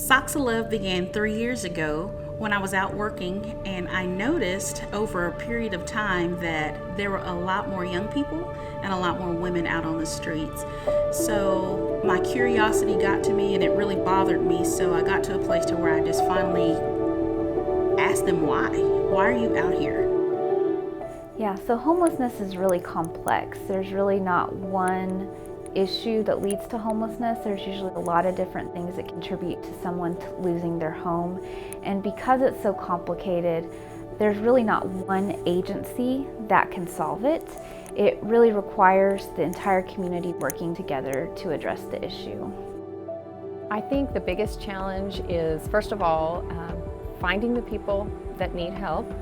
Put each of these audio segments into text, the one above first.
Socks of Love began 3 years ago when I was out working, and I noticed over a period of time that there were a lot more young people and a lot more women out on the streets. So my curiosity got to me and it really bothered me, so I got to a place to where I just finally asked them why. Why are you out here? Yeah, so homelessness is really complex. There's really not one issue that leads to homelessness. There's usually a lot of different things that contribute to someone losing their home. And because it's so complicated, there's really not one agency that can solve it. It really requires the entire community working together to address the issue. I think the biggest challenge is, first of all, finding the people that need help.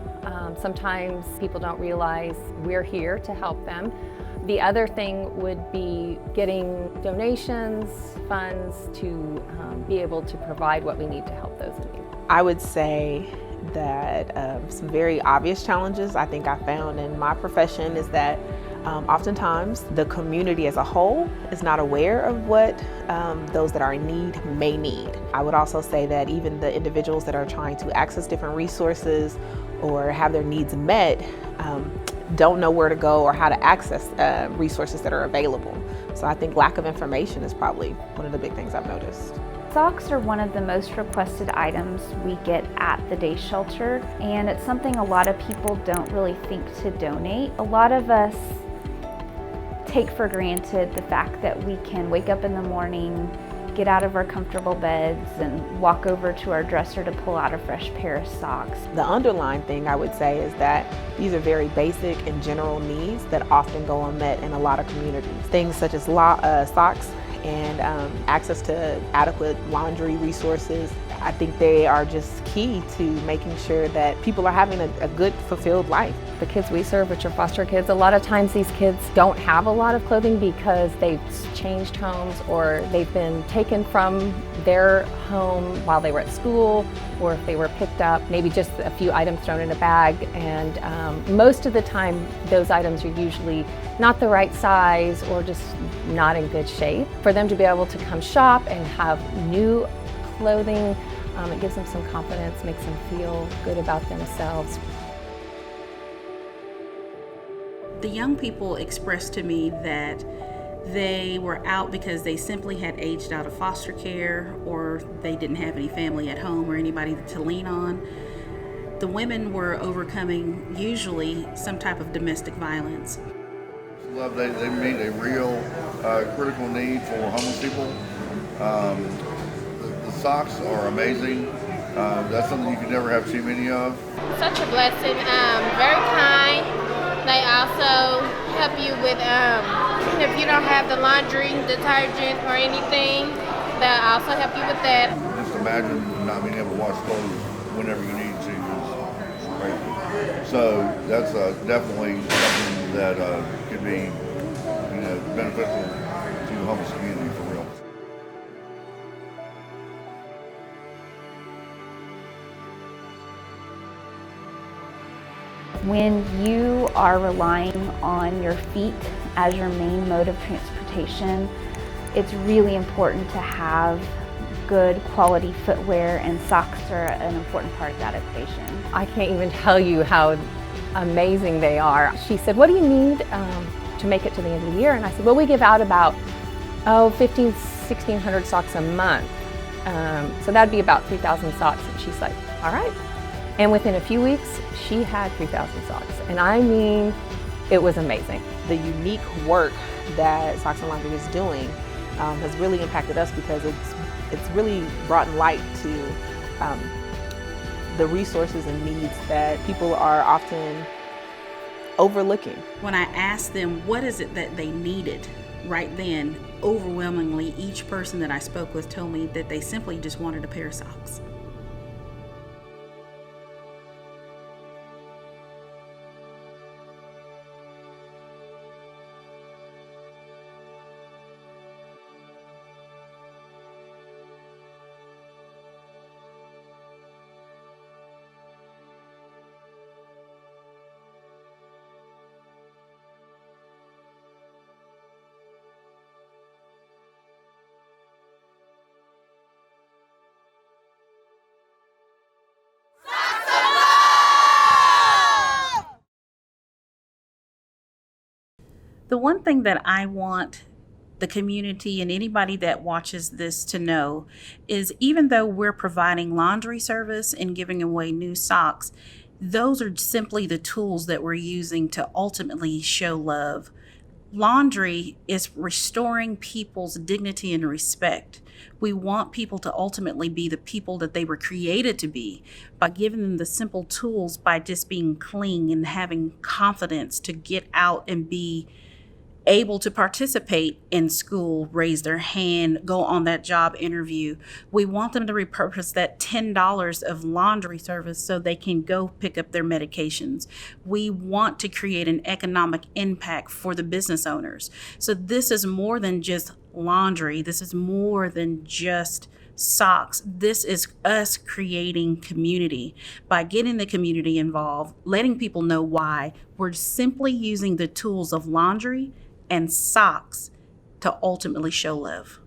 Sometimes people don't realize we're here to help them. The other thing would be getting donations, funds to be able to provide what we need to help those in need. I would say that some very obvious challenges I think I found in my profession is that oftentimes the community as a whole is not aware of what those that are in need may need. I would also say that even the individuals that are trying to access different resources or have their needs met don't know where to go or how to access resources that are available. So I think lack of information is probably one of the big things I've noticed. Socks are one of the most requested items we get at the day shelter, and it's something a lot of people don't really think to donate. A lot of us take for granted the fact that we can wake up in the morning, get out of our comfortable beds, and walk over to our dresser to pull out a fresh pair of socks. The underlying thing I would say is that these are very basic and general needs that often go unmet in a lot of communities. Things such as socks and access to adequate laundry resources. I think they are just key to making sure that people are having a good, fulfilled life. The kids we serve, which are foster kids, a lot of times these kids don't have a lot of clothing because they've changed homes or they've been taken from their home while they were at school, or if they were picked up, maybe just a few items thrown in a bag. And most of the time, those items are usually not the right size or just not in good shape. For them to be able to come shop and have new clothing, it gives them some confidence, makes them feel good about themselves. The young people expressed to me that they were out because they simply had aged out of foster care or they didn't have any family at home or anybody to lean on. The women were overcoming usually some type of domestic violence. They meet a real critical need for homeless people. The socks are amazing. That's something you can never have too many of. Such a blessing, very kind. They also help you with, if you don't have the laundry detergent or anything, they'll also help you with that. Just imagine not being able to wash clothes whenever you need to is crazy. So that's definitely something that could be, beneficial to the homeless community for real. When you are relying on your feet as your main mode of transportation, it's really important to have good quality footwear, and socks are an important part of that equation. I can't even tell you how amazing they are. She said, "What do you need to make it to the end of the year?" And I said, "Well, we give out about 1,600 socks a month. So that'd be about 3,000 socks." And she's like, "All right." And within a few weeks, she had 3,000 socks. And I mean, it was amazing. The unique work that Socks and Laundry is doing has really impacted us because it's really brought light to the resources and needs that people are often overlooking. When I asked them what is it that they needed right then, overwhelmingly each person that I spoke with told me that they simply just wanted a pair of socks. The one thing that I want the community and anybody that watches this to know is even though we're providing laundry service and giving away new socks, those are simply the tools that we're using to ultimately show love. Laundry is restoring people's dignity and respect. We want people to ultimately be the people that they were created to be by giving them the simple tools, by just being clean and having confidence to get out and be able to participate in school, raise their hand, go on that job interview. We want them to repurpose that $10 of laundry service so they can go pick up their medications. We want to create an economic impact for the business owners. So this is more than just laundry. This is more than just socks. This is us creating community by getting the community involved, letting people know why. We're simply using the tools of laundry and socks to ultimately show love.